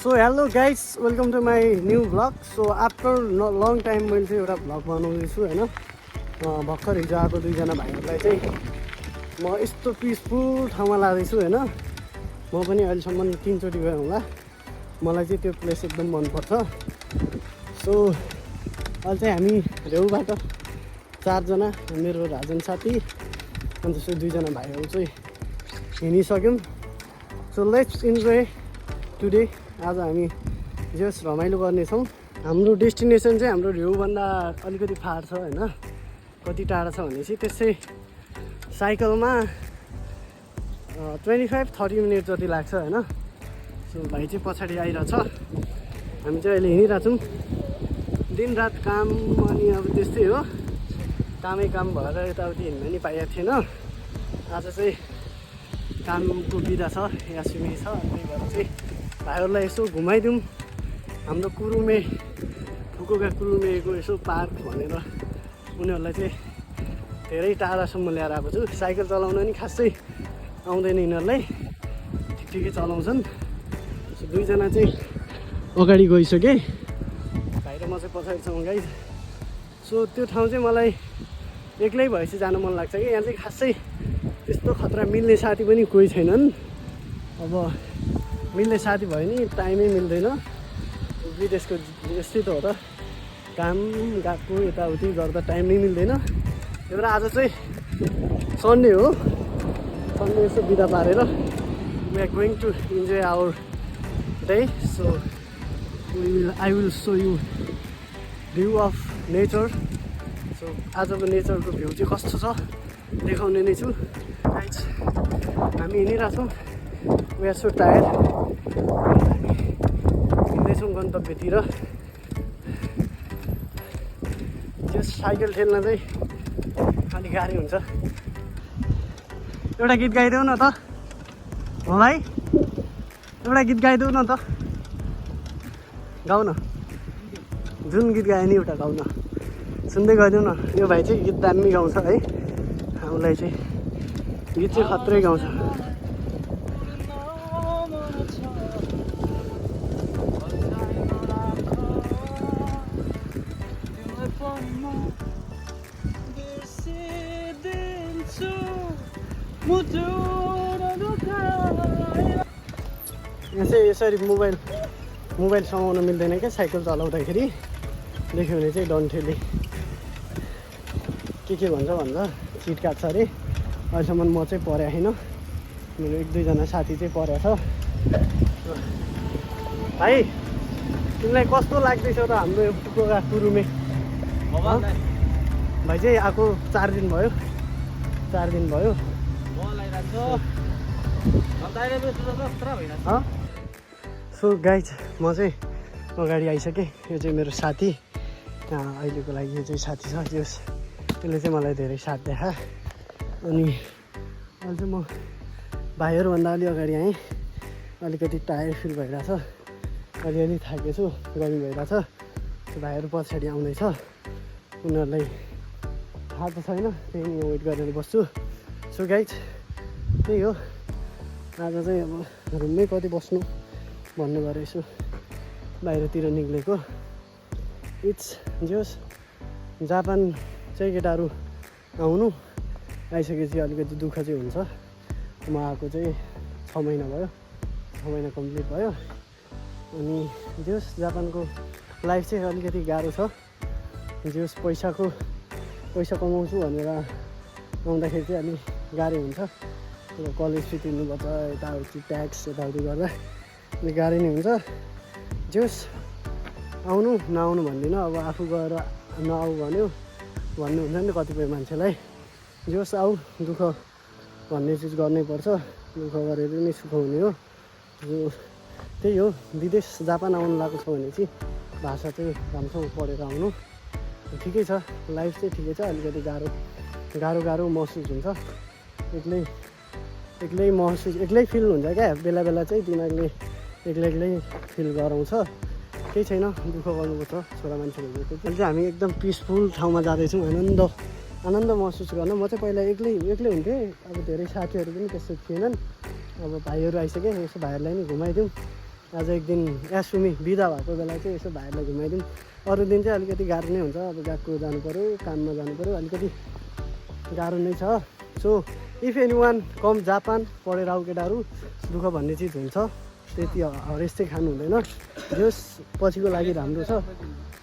So hello guys, welcome to my new vlog. So after long time मैले चाहिँ एउटा vlog बनाउँदैछु होइन। भर्खर हिजो आएको दुईजना भाइहरूलाई चाहिँ म यस्तो पिसफुल ठाउँमा लाँदैछु होइन। म पनि अहिलेसम्म 3 चोटि गएँ होला। मलाई चाहिँ त्यो प्लेस एकदम मनपर्छ। सो अहिले चाहिँ हामी रेउबाट 4 जना, मेरो राजन साथी अनि त्यसो 2 जना भाइहरू चाहिँ हिँडिसक्यौँ। So let's enjoy today. आज हामी जस रमाइलो गर्नेछौँ। हाम्रो डेस्टिनेसन चाहिँ हाम्रो रेउभन्दा अलिकति फार छ होइन। कति टाढा छ भनेपछि त्यसै साइकलमा 25-30 मिनट जति लाग्छ होइन। सो भाइ चाहिँ पछाडि आइरहेछ, हामी चाहिँ अहिले हिँडिरहेछौँ। दिनरात काम अनि अब त्यस्तै हो, कामै काम भएर यताउति हिँड्न नि पाइएको थिएन। आज चाहिँ कामको बिदा छ, यासुमी छ, त्यही भएर चाहिँ भाइहरूलाई यसो घुमाइदिउँ। हाम्रो कुरुमे फुकुका कुरुमेको यसो पार्क भनेर उनीहरूलाई चाहिँ धेरै टाढासम्म ल्याएर आएको छु। साइकल चलाउन नि खासै आउँदैन यिनीहरूलाई, ठिकै चलाउँछन्। सो 2 जना चाहिँ अगाडि गइसके, भाइ र म चाहिँ पछाडि छौँ गाइस। सो त्यो ठाउँ चाहिँ मलाई एक्लै भएपछि जान मन लाग्छ कि यहाँ चाहिँ खासै त्यस्तो खतरा मिल्ने साथी पनि कोही छैनन्। अब मिल्ने साथी भयो नि टाइमै मिल्दैन। विदेशको यस्तै त हो त, काम गएको यताउति गर्दा टाइमै मिल्दैन। त्यही भएर आज चाहिँ सन्डे हो, सन्डे यसो बिदा पारेर we are going to enjoy our day. So I will show you view of nature. सो आजको नेचरको भ्यू चाहिँ कस्तो छ देखाउने नै छु गाइस। हामी हिँडिरहेछौँ, वी आर सो टायर्ड। हिँड्दैछौँ गन्तव्यतिर। त्यो साइकल खेल्न चाहिँ अलिक गाह्रो हुन्छ। एउटा गीत गाइदेऊ न त हो भाइ, एउटा गीत गाइदेऊ न त। गाउ न, जुन गीत गायो नि एउटा गाउ न, सुन्दै गइदेऊ न। यो भाइ चाहिँ गीत दामी गाउँछ है, हामीलाई चाहिँ गीत चाहिँ खत्रै गाउँछ। यहाँ चाहिँ यसरी मोबाइल समाउन मिल्दैन क्या साइकल चलाउँदाखेरि। देख्यो भने चाहिँ डन्ठेले के भन्छ चिट काट्छ अरे। अहिलेसम्म म चाहिँ परेको छैन, मेरो 1-2 जना साथी चाहिँ परेको छ। भाइ तिमीलाई कस्तो लाग्दैछ त हाम्रो फुकुका कुरुमे? भाइ चाहिँ आएको 4 दिन भयो, 4 दिन भयो। सो गाइज म चाहिँ अगाडि आइसकेँ। यो चाहिँ मेरो साथी, अहिलेको लागि यो चाहिँ साथी छ। त्यसले चाहिँ मलाई धेरै साथ देखा। अनि अहिले चाहिँ म भाइहरूभन्दा अलि अगाडि आएँ। अलिकति टायर्ड फिल भइरहेछ, अलिअलि थाकेछु, गर्मी भइरहेछ। भाइहरू पछाडि आउँदैछ, उनीहरूलाई थाहा त छैन, त्यही नै वेट गरेर बस्छु। सो गाइज त्यही हो, आज चाहिँ अब रुममै कति बस्नु भन्ने भएर यसो बाहिरतिर निक्लेको। इट्स जोस् जापान चाहिँ केटाहरू आउनु आइसकेपछि अलिकति दुःख चाहिँ हुन्छ। म आएको चाहिँ 6 महिना भयो, 6 महिना कम्प्लिट भयो। अनि जोस् जापानको लाइफ चाहिँ अलिकति गाह्रो छ। जोस् पैसा कमाउँछु भनेर आउँदाखेरि चाहिँ अलिक गाह्रो हुन्छ। कलेज फी तिर्नुपर्छ, यताउति ट्याक्स यताउति गर्दा अलिक गाह्रो नै हुन्छ। जोस् आउनु नआउनु भन्दिनँ, अब आफू गएर नआऊ भन्नु हुन्छ नि कतिपय मान्छेलाई। जोस् आऊ, दुःख भन्ने चिज गर्नै पर्छ, दुःख गरेर नै सुख हुने हो। त्यही हो, विदेश जापान आउनु लागेको छ भने चाहिँ भाषा चाहिँ राम्रोसँग पढेर आउनु ठिकै छ। लाइफ चाहिँ ठिकै छ, अलिकति गाह्रो महसुस हुन्छ। एक्लै फिल हुन्छ क्या बेला बेला चाहिँ, दिमागले एक्लै फिल गराउँछ। केही छैन, दुःख गर्नुपर्छ छोरा मान्छेहरू। अहिले चाहिँ हामी एकदम पिसफुल ठाउँमा जाँदैछौँ, आनन्द महसुस गर्न। म चाहिँ पहिला एक्लै हुन्थेँ, अब धेरै साथीहरू पनि त्यस्तो थिएनन्। अब भाइहरू आइसके, यसो भाइहरूलाई नि घुमाइदिउँ आज एक दिन यासुमी बिदा भएको बेला चाहिँ यसो भाइहरूलाई घुमाइदिउँ। अरू दिन चाहिँ अलिकति गाह्रो नै हुन्छ, अब गएको जानु पऱ्यो, काममा जानु पऱ्यो, अलिकति गाह्रो नै छ। So if any one com Japan पढेर आऊ केटाहरू, दुःख भन्ने चिज हुन्छ, त्यति हरेस चाहिँ खानु हुँदैन। जस पछिको लागि राम्रो छ।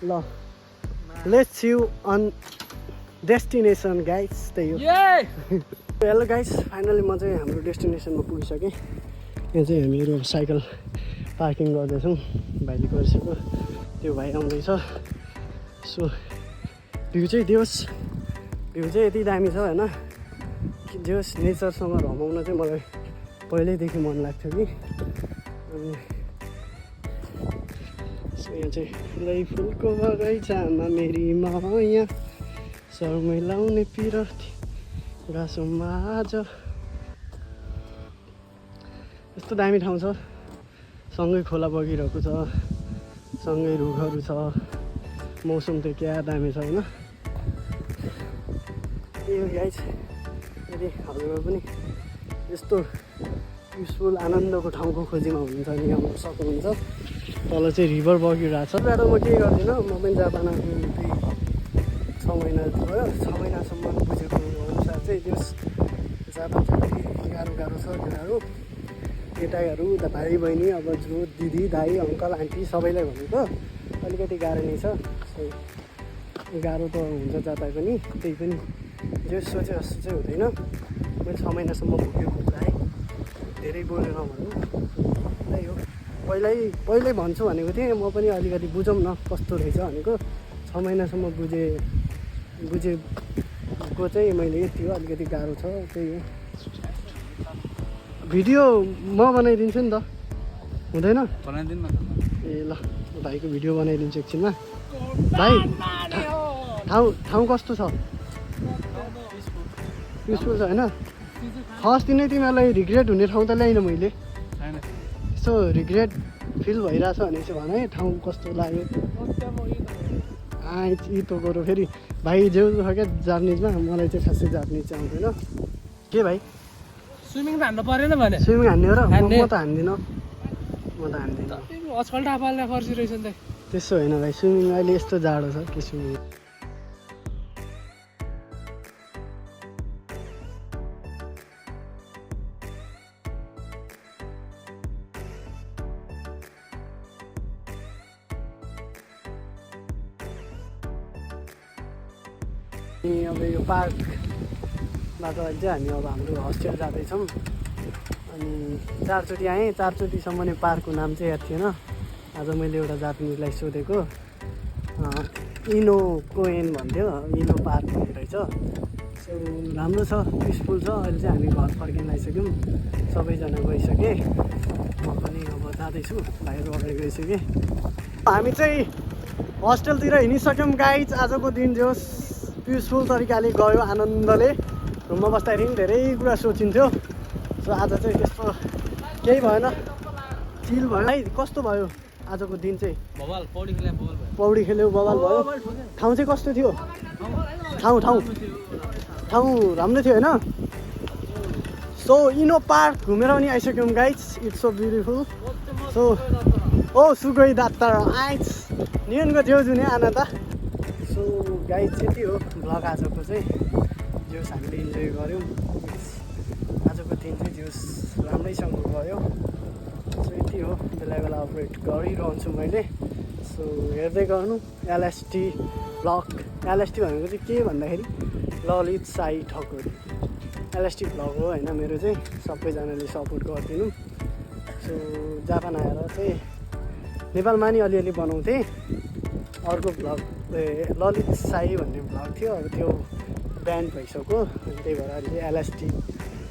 ल let's see you on destination guys. त्यही हो। हेलो गाइस, फाइनली म चाहिँ हाम्रो डेस्टिनेसनमा पुगिसकेँ। यहाँ चाहिँ हामीहरू साइकल पार्किङ गर्दैछौँ। भाइले गरिसक्यो, त्यो भाइ आउँदैछ। सो भ्यू चाहिँ दियोस्, भ्यू चाहिँ यति दामी छ होइन। जोस् नेचरसँग रमाउन चाहिँ मलाई पहिल्यैदेखि मन लाग्थ्यो कि। अनि सो यहाँ चाहिँ फुलै फुलको बगैँचामा मेरी माया सरमै लाउने पिरती गाँसोमा आज। यस्तो दामी ठाउँ छ, सँगै खोला बगिरहेको छ, सँगै रुखहरू छ, मौसम त क्या दामी छ होइन। यो गाइस यदि हजुरहरू पनि यस्तो पिसफुल आनन्दको ठाउँको खोजीमा हुनुहुन्छ भने आउन सक्नुहुन्छ। तल चाहिँ रिभर बगिरहेको छ। बाटो म के गर्दिनँ, म पनि जापान आएको 6 महिना भयो। 6 महिनासम्म बुझेको अनुसार चाहिँ त्यस जापान चाहिँ गाह्रो छ केटाहरू। केटाहरू उता भाइ बहिनी, अब जो दिदी दाई अङ्कल आन्टी सबैलाई भनेको अलिकति गाह्रो नै छ। गाह्रो त हुन्छ जता पनि, त्यही पनि जो सोचे जस्तो चाहिँ हुँदैन। मैले 6 महिनासम्म पुगेको है, धेरै बोल्नु नभन्नु। त्यही हो, पहिल्यै भन्छु भनेको थिएँ म पनि, अलिकति बुझौँ न कस्तो रहेछ भनेको। 6 महिनासम्म बुझेको चाहिँ मैले यति हो, अलिकति गाह्रो छ। त्यही हो। भिडियो म बनाइदिन्छु नि त, हुँदैन? बनाइदिनु न। ए ल, भाइको भिडियो बनाइदिन्छु एकछिनमा। भाइ ठाउँ कस्तो छ? पिसफुल छ होइन? फर्स्ट दिनै तिमीहरूलाई रिग्रेट हुने ठाउँ त ल्याइनँ मैले। यसो रिग्रेट फिल भइरहेछ भने चाहिँ भन है, ठाउँ कस्तो लाग्यो? यी गरौँ फेरि भाइ जेउ छ क्या जापानिजमा, मलाई चाहिँ खासै जापानिज चाहिँ आउँदैन। के भाइ स्विमिङ त हान्नु परेन भने? स्विमिङ हान्ने हो र? म त हान्दिनँ, आजकल टापाल्ने खर्ची रहेछ नि त। त्यसो होइन भाइ, स्विमिङ अहिले यस्तो जाडो छ के स्विमिङ। अब यो पार्कबाट अहिले चाहिँ हामी अब हाम्रो होस्टेल जाँदैछौँ। अनि 4 चोटि आएँ, 4 चोटिसम्म नै पार्कको नाम चाहिँ याद थिएन। आज मैले एउटा जापानिजलाई सोधेको, इनो कोएन भन्थ्यो, इनो पार्क भन्ने रहेछ। सो राम्रो छ, पिसफुल छ। अहिले चाहिँ हामी घर फर्किन आइसक्यौँ, सबैजना गइसकेँ। म पनि अब जाँदैछु, भाइहरू अगाडि गइसकेँ। हामी चाहिँ होस्टेलतिर हिँडिसक्यौँ गाइज। आजको दिन जोस् पिसफुल तरिकाले गयो, आनन्दले। रुममा बस्दाखेरि पनि धेरै कुरा सोचिन्थ्यो। सो आज चाहिँ त्यस्तो केही भएन, चिल भयो। है कस्तो भयो आजको दिन चाहिँ? पौडी खेल्यो, बवाल भयो। ठाउँ चाहिँ कस्तो थियो? ठाउँ राम्रो थियो होइन? सो इनो पार्क घुमेर पनि आइसक्यौँ guys. It's so beautiful. So ओ सुगई दात्ता आइज नियनको थियो जुने आना त। सो गाइज यति हो भ्लग आजको चाहिँ। जोस् हामीले इन्जोय गऱ्यौँ। आजको दिन चाहिँ जोस् राम्रैसँग गयो। सो यति हो, बेला अपडेट गरिरहन्छु मैले। सो हेर्दै गर्नु एलएसटी भ्लग। एलएसटी भनेको चाहिँ के भन्दाखेरि ललित साई ठकुर। एलएसटी भ्लग हो होइन मेरो चाहिँ। सबैजनाले सपोर्ट गरिदिनु। सो जापान आएर चाहिँ नेपालमा नि अलिअलि बनाउँथेँ। अर्को भ्लग ललित साई भन्ने भ्लग थियो, अब त्यो ब्यान्ड भइसक्यो। त्यही भएर अहिले एलएसटी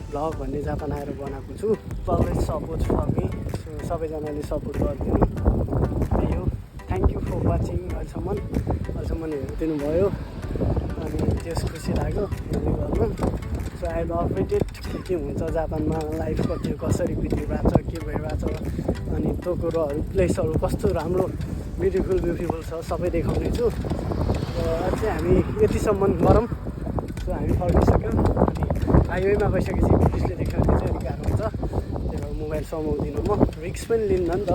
भ्लग भन्ने जापान आएर बनाएको छु। Always support for me. सो सबैजनाले सपोर्ट गरिदिनु। त्यही हो, थ्याङ्क यू फर वाचिङ। अहिलेसम्म हेरिदिनु भयो अनि त्यस खुसी लाग्यो हेर्दै गर्नु। So I love it. के हुन्छ जापानमा, लाइफ कसरी बितिरहेको छ, के भइरहेको छ, अनि टोकुरोहरू प्लेसहरू कस्तो राम्रो ब्युटिफुल छ, सबै देखाउने छु। र चाहिँ हामी यतिसम्म गरौँ। सो हामी फर्किसक्यौँ। अनि हाइवेमा गइसकेपछि पुलिसले देखाउने चाहिँ अलिक गाह्रो हुन्छ, त्यही भएर म मोबाइल समाउँदिनँ म, रिक्स पनि लिन्न नि त।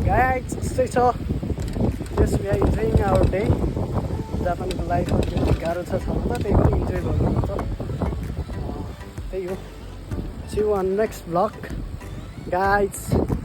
गाइज यस्तै छ, just we are enjoying our day. जापानको लाइफमा त्यो गाह्रो छ छन त, त्यही पनि इन्जोय गर्नुपर्छ। त्यही हो। See you on next vlog guys.